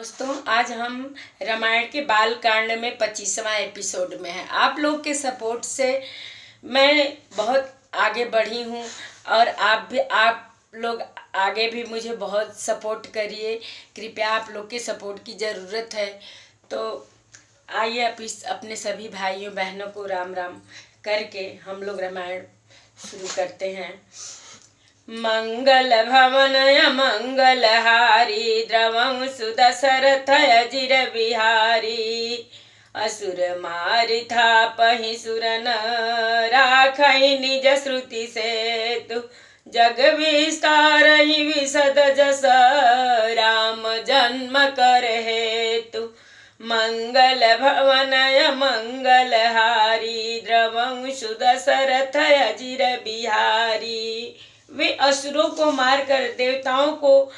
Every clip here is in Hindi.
दोस्तों, आज हम रामायण के बाल कांड में 25वां एपिसोड में हैं। आप लोग के सपोर्ट से मैं बहुत आगे बढ़ी हूँ और आप लोग आगे भी मुझे बहुत सपोर्ट करिए। कृपया आप लोग के सपोर्ट की ज़रूरत है। तो आइए अपने सभी भाइयों बहनों को राम राम करके हम लोग रामायण शुरू करते हैं। मंगल भवनय मंगलहारी द्रवं सुदशरथ अजिर बिहारी असुर मारि थापहि सुरन राखहि निज श्रुति सेतु जग विस्तारहि विशद जस राम जन्म कर हेतु। मंगल भवनय मंगलहारी द्रवं सुदशरथ अजिर बिहारी। वे असुरों को मारकर देवताओं को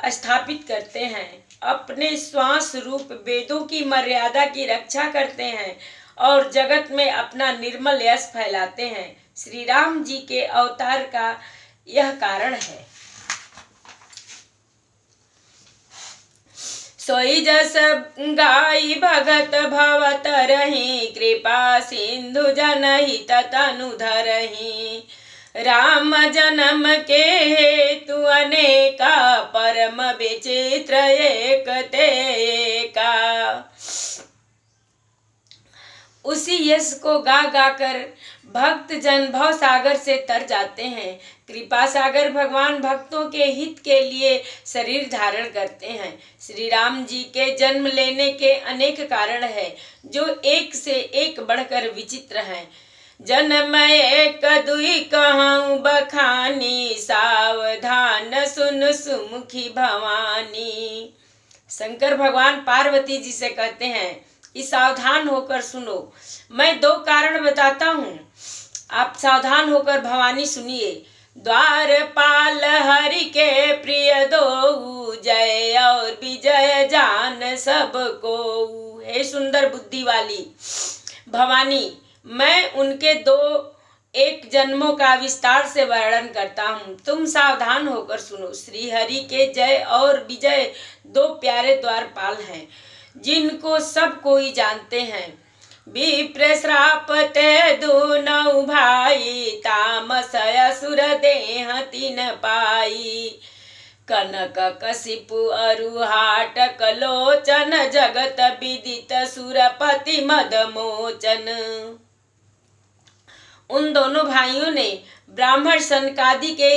स्थापित करते हैं, अपने श्वास रूप वेदों की मर्यादा की रक्षा करते हैं और जगत में अपना निर्मल यश फैलाते हैं। श्री राम जी के अवतार का यह कारण है। सोई जस गाई भगत भवत रही कृपा सिंधु जनहित तनु धरही। राम जन्म के हेतु अनेका परम विचित्र एक तेका। उसी यश को गा गा कर भक्त जन भव सागर से तर जाते हैं। कृपा सागर भगवान भक्तों के हित के लिए शरीर धारण करते हैं। श्री राम जी के जन्म लेने के अनेक कारण है जो एक से एक बढ़कर विचित्र हैं। जन्म एक दुई कहूँ बखानी सावधान सुन सुमुखी भवानी। शंकर भगवान पार्वती जी से कहते हैं कि सावधान होकर सुनो, मैं दो कारण बताता हूँ, आप सावधान होकर भवानी सुनिए। द्वारपाल हरि के प्रिय दो जय और विजय जान सबको। हे सुंदर बुद्धि वाली भवानी, मैं उनके दो एक जन्मों का विस्तार से वर्णन करता हूँ, तुम सावधान होकर सुनो। श्री हरि के जय और विजय दो प्यारे द्वारपाल हैं जिनको सब कोई जानते हैं। विप्र श्राप ते दोनों भाई तामस असुर देह तीन पाई। कनक कशिपु अरुहाटक लोचन जगत विदित सुरपति मदमोचन। उन दोनों भाइयों ने ब्राह्मण सनकादि के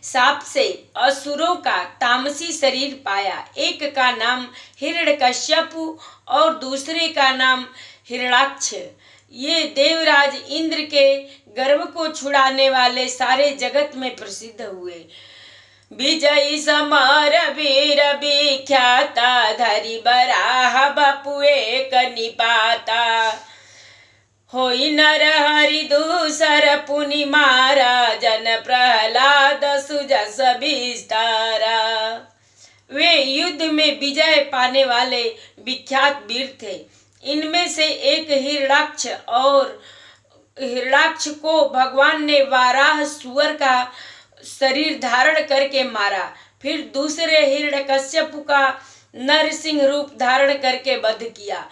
शाप से असुरों का तामसी शरीर पाया। एक का नाम हिरण्यकश्यपु और दूसरे का नाम हिरण्याक्ष। ये देवराज इंद्र के गर्व को छुड़ाने वाले सारे जगत में प्रसिद्ध हुए। विजयी समर वीर विख्याता धरि बराह बपु एक निपाता। होई नर हरि दूसर पुनि मारा जन प्रहलाद सुजस विस्तारा। वे युद्ध में विजय पाने वाले विख्यात वीर थे। इनमें से एक हिरण्याक्ष को भगवान ने वाराह सुअर का शरीर धारण करके मारा। फिर दूसरे हिरण्यकश्यप का नरसिंह रूप धारण करके वध किया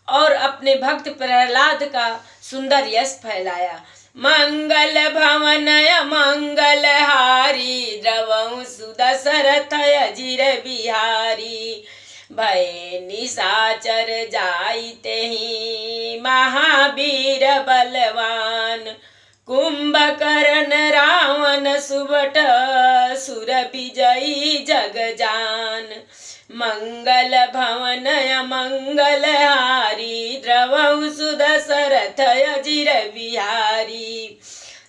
और अपने भक्त प्रहलाद का सुंदर यश फैलाया। मंगल भवनय मंगलहारी द्रवं सुदशरथ अजिर बिहारी। भय निशाचर जाइते ही महावीर बलवान। कुंभकर्ण रावण सुबट सुर विजयी जग जान। मंगल भवनय मंगलहारी द्रवं सुदशरथ अजिर बिहारी।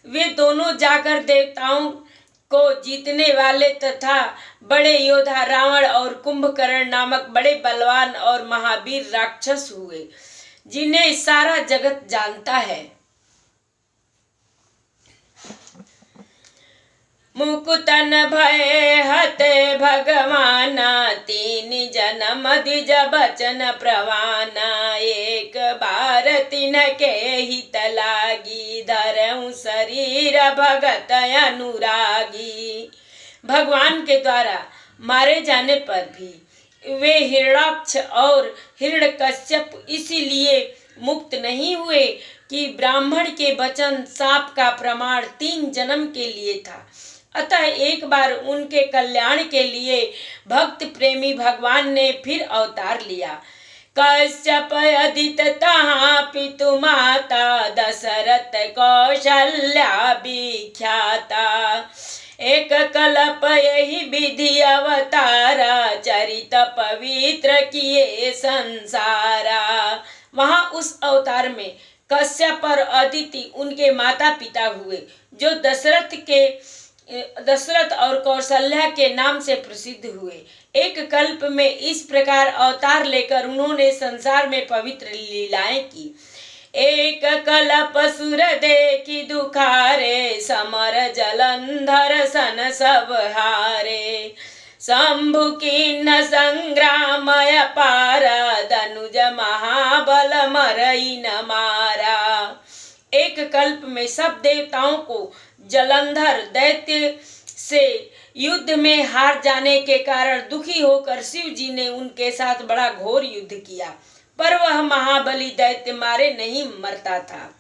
वे दोनों जाकर देवताओं को जीतने वाले तथा बड़े योद्धा रावण और कुंभकर्ण नामक बड़े बलवान और महावीर राक्षस हुए जिन्हें सारा जगत जानता है। मुकुतन भय हते भगवाना तीन जन्म द्विज बचन प्रवाना। एक बार तिनके हित लागी धरऊं शरीर भगत अनुरागी। भगवान के द्वारा मारे जाने पर भी वे हिरण्याक्ष और हिरण्यकश्यप इसीलिए मुक्त नहीं हुए कि ब्राह्मण के वचन सांप का प्रमाण 3 जन्म के लिए था। अतः एक बार उनके कल्याण के लिए भक्त प्रेमी भगवान ने फिर अवतार लिया। कश्यप अदित तहाँ पितु माता दशरथ कौशल्या विख्याता। एक कल्प यही विधि अवतारा चरित पवित्र किए संसारा। वहां उस अवतार में कश्यप और अदिति उनके माता पिता हुए, जो दशरथ और कौशल्या के नाम से प्रसिद्ध हुए। एक कल्प में इस प्रकार अवतार लेकर उन्होंने संसार में पवित्र लीलाएं की। एक कल्प सुर देखी दुखारे समर जलंधर सन सब हारे। शंभु किन्न संग्रामय पारा धनुज महाबल मरई न मारा। एक कल्प में सब देवताओं को जलंधर दैत्य से युद्ध में हार जाने के कारण दुखी होकर शिव जी ने उनके साथ बड़ा घोर युद्ध किया, पर वह महाबली दैत्य मारे नहीं मरता था।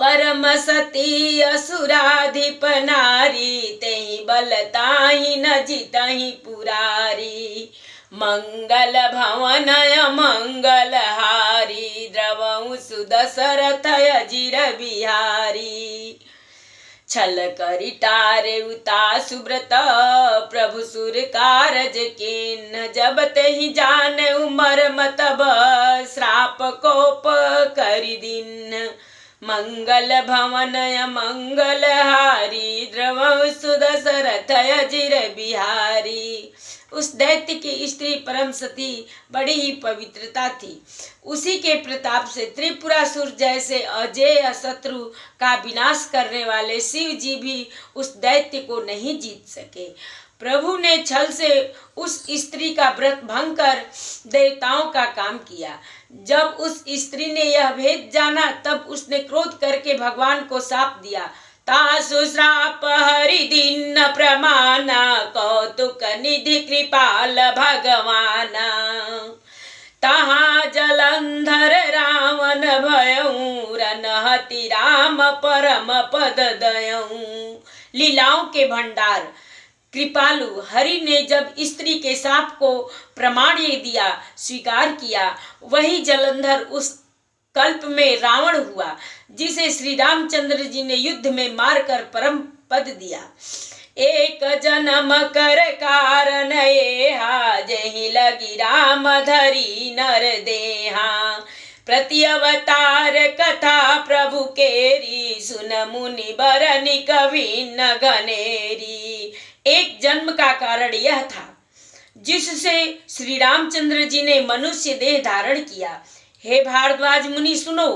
परम सती असुराधिप नारी तेहि बल ताहि न जितहि पुरारी। मंगल भवन मंगल हारी द्रवहु सुदशरथ अजिर बिहारी। छल करि टारे उता सुब्रत प्रभु सुर कारज किन्न। जब तेहि जान उमर मतब श्राप कोप करि दीन। मंगल भवन मंगल हारी द्रवहु सुदशरथ अजिर बिहारी। उस दैत्य की स्त्री परम सती बड़ी ही पवित्रता थी। उसी के प्रताप से त्रिपुरासुर जैसे अजेय शत्रु का विनाश करने वाले शिव जी भी उस दैत्य को नहीं जीत सके। प्रभु ने छल से उस स्त्री का व्रत भंग कर देवताओं का काम किया। जब उस स्त्री ने यह भेद जाना तब उसने क्रोध करके भगवान को शाप दिया। तासु श्राप हरि दीन प्रमाना कौतुक निधि कृपाल भगवाना। तहाँ जलंधर रावण भयऊ रनहति राम परम पद दयऊ। लीलाओं के भंडार कृपालु हरि ने जब स्त्री के शाप को प्रमाण्य दिया, स्वीकार किया, वही जलंधर उस कल्प में रावण हुआ, जिसे श्री रामचंद्र जी ने युद्ध में मारकर परम पद दिया। एक जन्म कर कारण एहा जहि लगी राम धरी नर देहा। प्रति अवतार कथा प्रभु केरी सुन मुनि बरनि कवि न गनेरी। एक जन्म का कारण यह था जिससे श्री रामचंद्र जी ने मनुष्य देह धारण किया। हे भारद्वाज मुनि सुनो,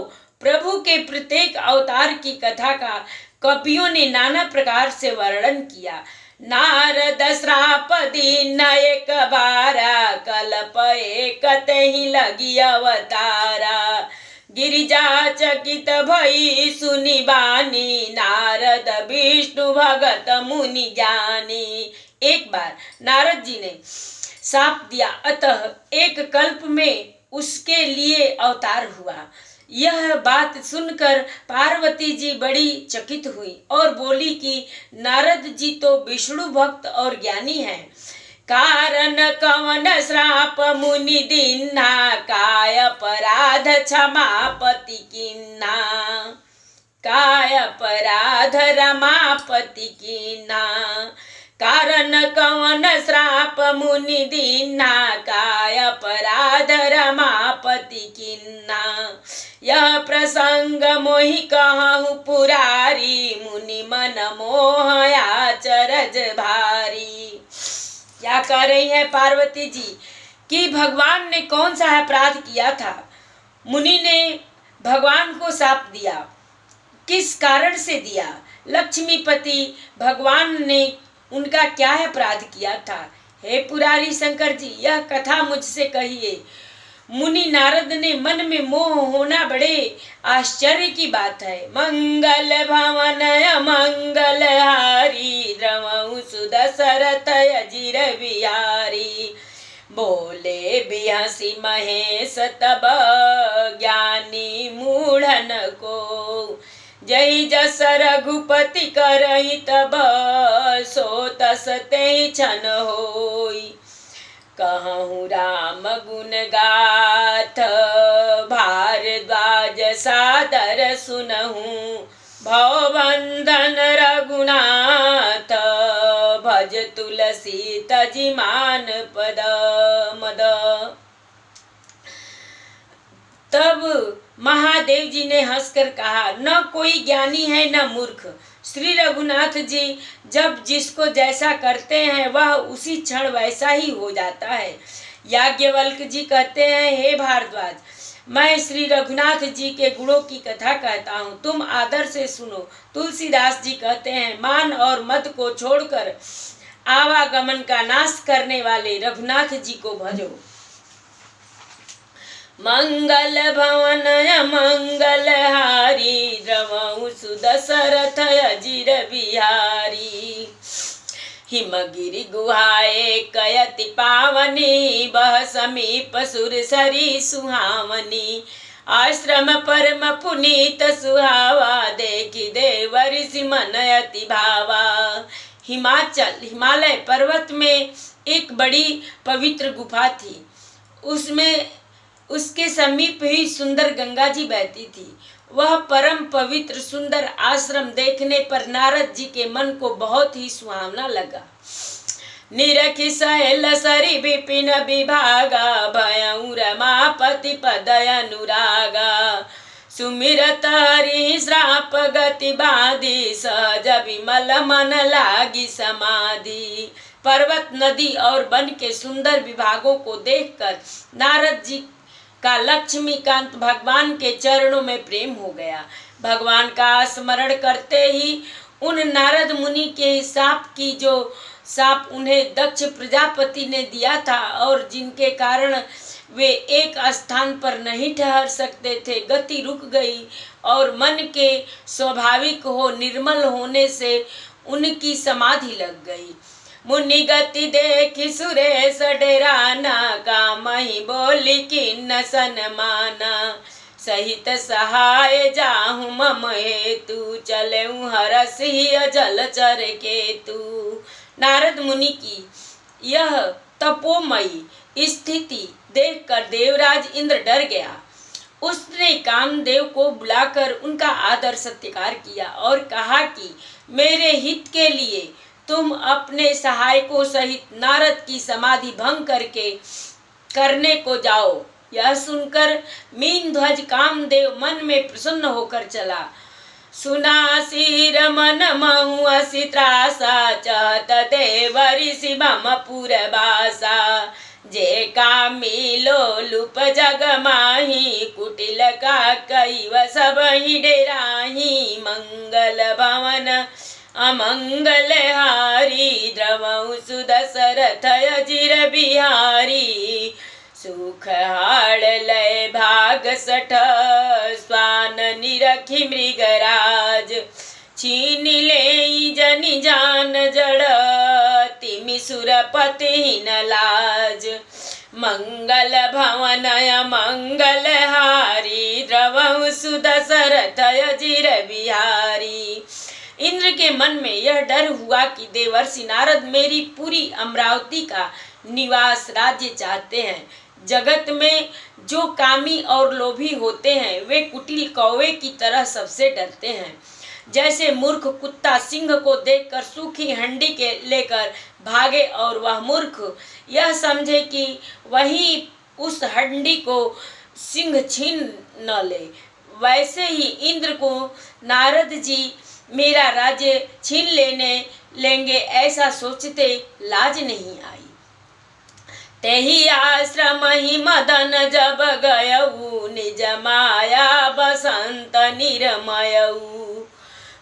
प्रभु के प्रत्येक अवतार की कथा का कवियों ने नाना प्रकार से वर्णन किया। नारद श्राप दीन एक बारा कल्प एक तेहि लगी अवतारा। गिरिजा चकित भई सुनि बानी नारद विष्णु भगत मुनि जानी। एक बार नारद जी ने शाप दिया, अतः एक कल्प में उसके लिए अवतार हुआ। यह बात सुनकर पार्वती जी बड़ी चकित हुई और बोली कि नारद जी तो विष्णु भक्त और ज्ञानी हैं। कारण कवन श्राप मुनि दीन्हा काय अपराध क्षमापति किन्हा। काय अपराध रमापति किन्हा। कारण कवन श्राप मुनि दीन्हा काय अपराध रमापति किन्हा। यह प्रसंग मोहि कहूँ पुरारी मुनि मन मोह आचरज भारी। क्या कह रही है पार्वती जी कि भगवान ने कौन सा अपराध किया था। मुनि ने भगवान को शाप दिया, किस कारण से दिया। लक्ष्मीपति भगवान ने उनका क्या अपराध किया था। हे पुरारी शंकर जी, यह कथा मुझसे कहिए। मुनि नारद ने मन में मोह होना बड़े आश्चर्य की बात है। मंगल भवन मंगल हारी द्रवहु सुदशरथ अजिर बिहारी। बोले भी हंसी महेश तब ज्ञानी मूढ़न को, जय जस रघुपति करहि तब सो तस ते छन होई। कहूँ राम गुण गाथ भारद्वाज सादर सुनहूँ, भवबंधन रघुनाथ भज तुलसी तजि मान पद मद। तब महादेव जी ने हंसकर कहा, न कोई ज्ञानी है न मूर्ख। श्री रघुनाथ जी जब जिसको जैसा करते हैं वह उसी क्षण वैसा ही हो जाता है। याज्ञवल्क जी कहते हैं, हे भारद्वाज, मैं श्री रघुनाथ जी के गुणों की कथा कहता हूँ, तुम आदर से सुनो। तुलसीदास जी कहते हैं, मान और मद को छोड़कर आवागमन का नाश करने वाले रघुनाथ जी को भजो। मंगल भवन मंगल हारी, द्रवहु सुदशरथ अजिर बिहारी। हिमगिरि गुहाए कयति पावनी, बह समीप सुरसरी सुहावनी। आश्रम परम पुनीत सुहावा, देखि देव ऋषि मन अति भावा। हिमालय पर्वत में एक बड़ी पवित्र गुफा थी। उसमें उसके समीप ही सुंदर गंगा जी बहती थी। वह परम पवित्र सुंदर आश्रम देखने पर नारद जी के मन को बहुत ही सुहावना लगा। निरखि सहेल सरी विपिन विभागा, भयउ रमापति पद अनुरागा। सुमिरत हरि श्राप गति बाधी, सहज विमल मन लागी समाधि। पर्वत, नदी और वन के सुंदर विभागों को देखकर नारद जी का लक्ष्मीकांत भगवान के चरणों में प्रेम हो गया। भगवान का स्मरण करते ही उन नारद मुनि के साप उन्हें दक्ष प्रजापति ने दिया था और जिनके कारण वे एक स्थान पर नहीं ठहर सकते थे, गति रुक गई और मन के स्वाभाविक निर्मल होने से उनकी समाधि लग गई। मुनि गति देखि सुरेश डेराना, कामहि बोली किन्न सनमाना। सहित सहाय जाहु मम हेतु, चलऊँ हरसि अजल चर केतु। नारद मुनि की यह तपोमयी स्थिति देखकर देवराज इंद्र डर गया। उसने कामदेव को बुलाकर उनका आदर सत्कार किया और कहा कि मेरे हित के लिए तुम अपने सहायकों सहित नारद की समाधि भंग करने को जाओ। यह सुनकर मीन ध्वज कामदेव मन में प्रसन्न होकर चला। सुनासी रमन महु असि त्रासा, चहत देव ऋषि मम पुरवासा। जे कामी लोलुप जग माही, कुटिल का कैव सब ही डेराही। मंगल भवन अमंगल हारी, द्रवहु सुदशरथ अजिर बिहारी। सुख हाड़ लय भाग सठ, स्वान निरखि मृगराज। छीन ले जनि जान जड़, तिमि सुरपति न लाज। मंगल भवन अमंगल हारी, द्रवहु सुदशरथ अजिर बिहारी। इंद्र के मन में यह डर हुआ कि देवर्षि नारद मेरी पूरी अमरावती का निवास राज्य चाहते हैं। जगत में जो कामी और लोभी होते हैं वे कुटिल कौवे की तरह सबसे डरते हैं। जैसे मूर्ख कुत्ता सिंह को देखकर सूखी हंडी के लेकर भागे और वह मूर्ख यह समझे कि वही उस हंडी को सिंह छीन न ले, वैसे ही इंद्र को नारद जी मेरा राज्य छीन लेंगे ऐसा सोचते लाज नहीं आई। तेहि आश्रम ही मदन जब गयऊ, निज माया बसंत निरमयऊ।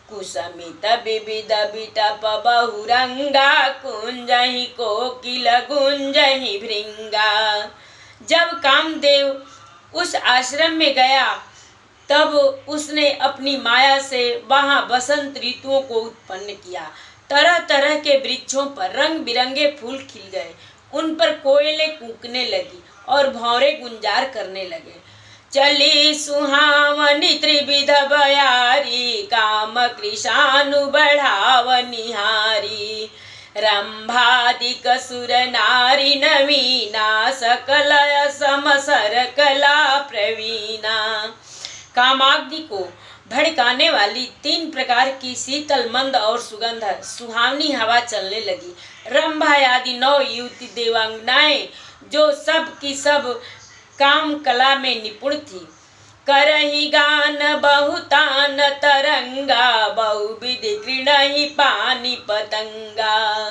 कुसमित विविध बिटप बहुरंगा, कुंजहि कोकिल गुंजहि भृंगा। जब कामदेव उस आश्रम में गया तब उसने अपनी माया से वहाँ बसंत ऋतुओं को उत्पन्न किया। तरह तरह के वृक्षों पर रंग बिरंगे फूल खिल गए। उन पर कोयले कूकने लगी और भौरे गुंजार करने लगे। चली सुहावनी त्रिविध बयारी, काम कृशानु बढ़ाव निहारी। रंभादिक सुर नारी नवीना, सकल समसर कला प्रवीणा। कामाग्नि को भड़काने वाली 3 प्रकार की शीतल मंद और सुगंध सुहावनी हवा चलने लगी। रंभा आदि 9 युवती देवांगनाएं जो सब की सब काम कला में निपुण थी। करही गान बहुतान तरंगा, बहुविधि कृणहि पानी पतंगा।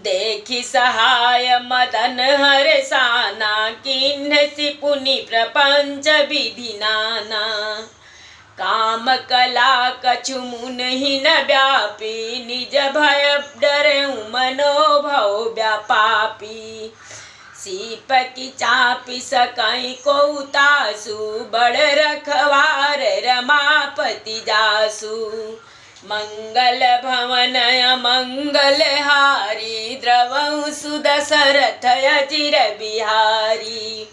देखी सहाय मदन हरसाना, किन्हसि पुनि प्रपंच विधि नाना। काम कला कछु मुनि न व्यापी, निज भय डरऊ मनोभव व्यापापी। सीप की चापी सकई को तासु, बड़ रखवार रमापति जासु। मंगल भवन मंगल हारी, द्रवऊ सुदशरथ अचिर बिहारी।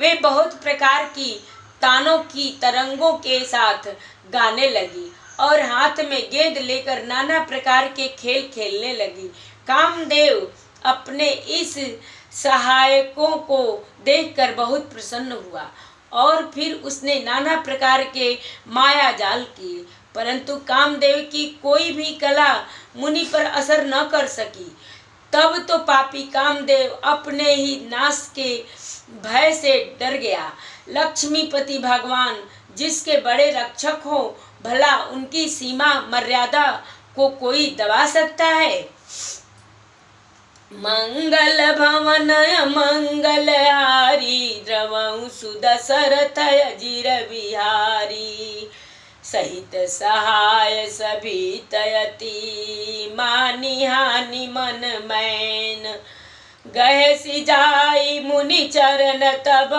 वे बहुत प्रकार की तानों की तरंगों के साथ गाने लगी और हाथ में गेंद लेकर नाना प्रकार के खेल खेलने लगी। कामदेव अपने इस सहायकों को देखकर बहुत प्रसन्न हुआ और फिर उसने नाना प्रकार के माया जाल किए, परंतु कामदेव की कोई भी कला मुनि पर असर न कर सकी। तब तो पापी कामदेव अपने ही नाश के भय से डर गया। लक्ष्मीपति भगवान जिसके बड़े रक्षक हो, भला उनकी सीमा मर्यादा को कोई दबा सकता है। मंगल भवन मंगल हारी, द्रवऊ सुदशरथ अजिर बिहारी। सहित सहाय सभी तयति, मानी हानि मन मैन। गहसी जाई मुनि चरण तब,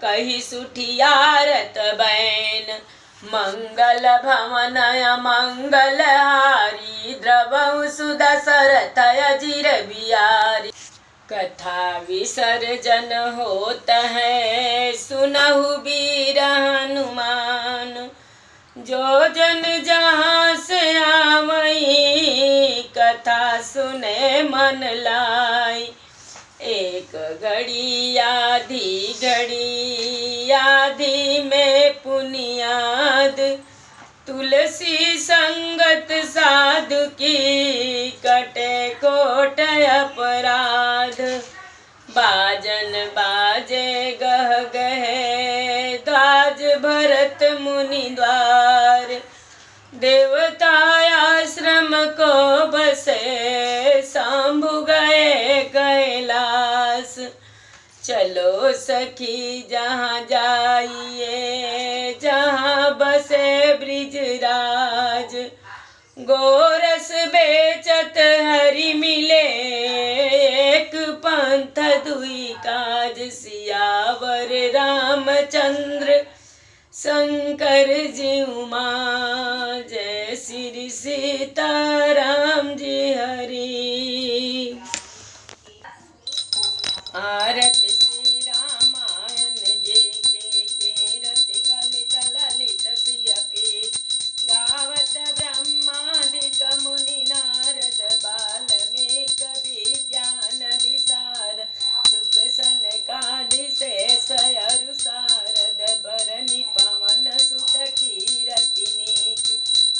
कही सुठियारत बैन। मंगल भवन मंगल हारी, द्रवऊ सुदशरथ अजिर बिहारी। कथा विसर्जन होत है, सुनहु वीर हनुमान। जो जन जहाँ से आवई, कथा सुने मन लाई। एक घड़ी आधी में पुनियाद, तुलसी संगत साधु की, कटे कोट अपराध। बाजन बाजे गह गहे, द्वाज भरत मुनि द्वार। देवता आश्रम को बसे, शंभु गए कैलाश। चलो सखी जहाँ जाइए, जहाँ बसे ब्रिजराज। गोरस बेचत हरि मिले, एक पंथ दुई काज। सियावर रामचंद्र शंकर जी उमा, जय श्री सीताराम जी हरि। आरती श्री रामायण जी के रति कलित ललित सिय पीठ। गावत ब्रह्मादिक मुनि नारद, बाल्मीक विज्ञान विसार। सुख सनकादि शेष अरु सारद, बरनि पवन सुत कीरति नीकी।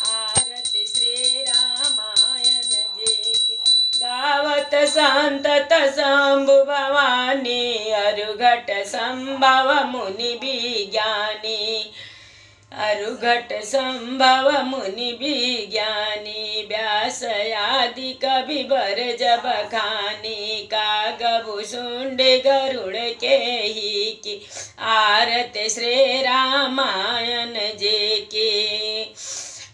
आरती श्री रामायण जी की। गावत संतत शंभु भवानी, अरुघट संभव मुनि विज्ञानी। अरुघट संभव मुनि विज्ञानी। व्यास आदि कवि बर जब खानी, कागभु शुंड गरुड़ के ही की। आरती श्री रामायण जी की।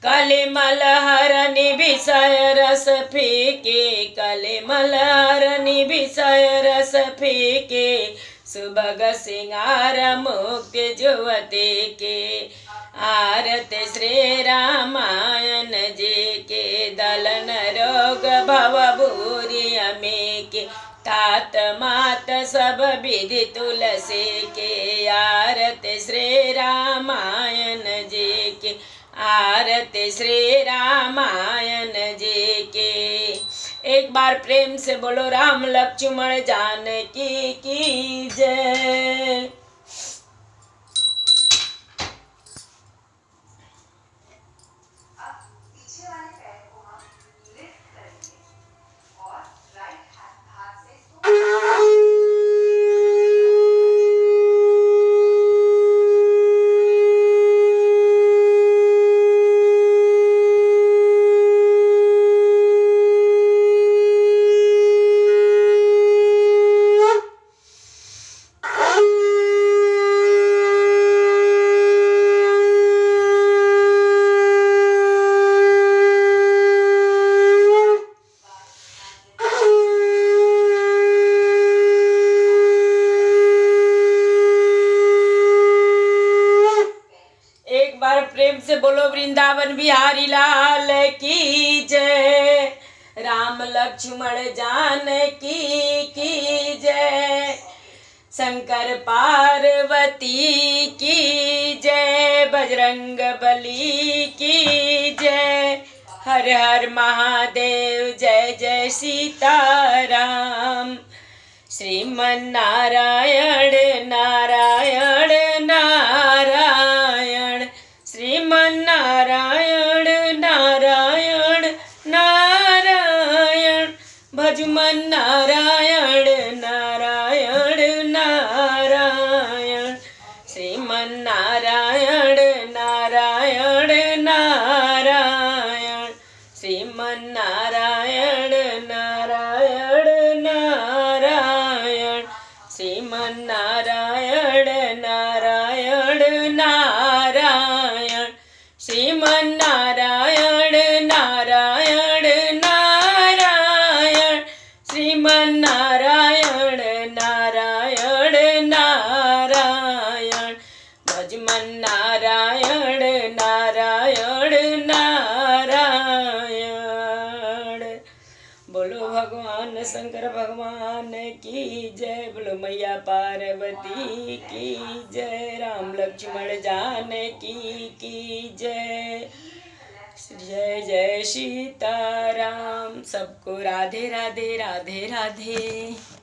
कलिमल हरनि विषय रस फीके, कलिमल हरनि विषय रस फीके। सुभग सिंगार मुक्ति जुवते के। आरती श्री रामायण जी के। दलन रोग भव भूरि अमेके, तात मात सब विधि तुलसी के, आरती श्री रामायण जी के, आरती श्री रामायण जी के। एक बार प्रेम से बोलो राम लक्ष्मण जानकी की जय। प्रेम से बोलो वृंदावन बिहारी लाल की जय। राम लक्ष्मण जानकी की जय। शंकर पार्वती की जय। बजरंग बली की जय। हर हर महादेव जय जय सीताराम। श्रीमन नारायण नारायण नारायण, श्रीमन नारायण नारायण नारायण, भजमन नारायण नारायण नारायण, श्रीमन नारायण नारायण नारायण, श्रीमन नारायण नारायण नारायण, श्रीमन नारायण नारायण नारायण, श्रीमन नारायण नारायण नारायण, श्रीमन नारायण नारायण नारायण, भजमन नारायण नारायण नारायण। बोलो भगवान शंकर भगवान की जय। बोलो मैया पार्वती की जय। राम लक्ष्मण जानकी की जय। जय जय सीताराम। सबको राधे राधे राधे राधे।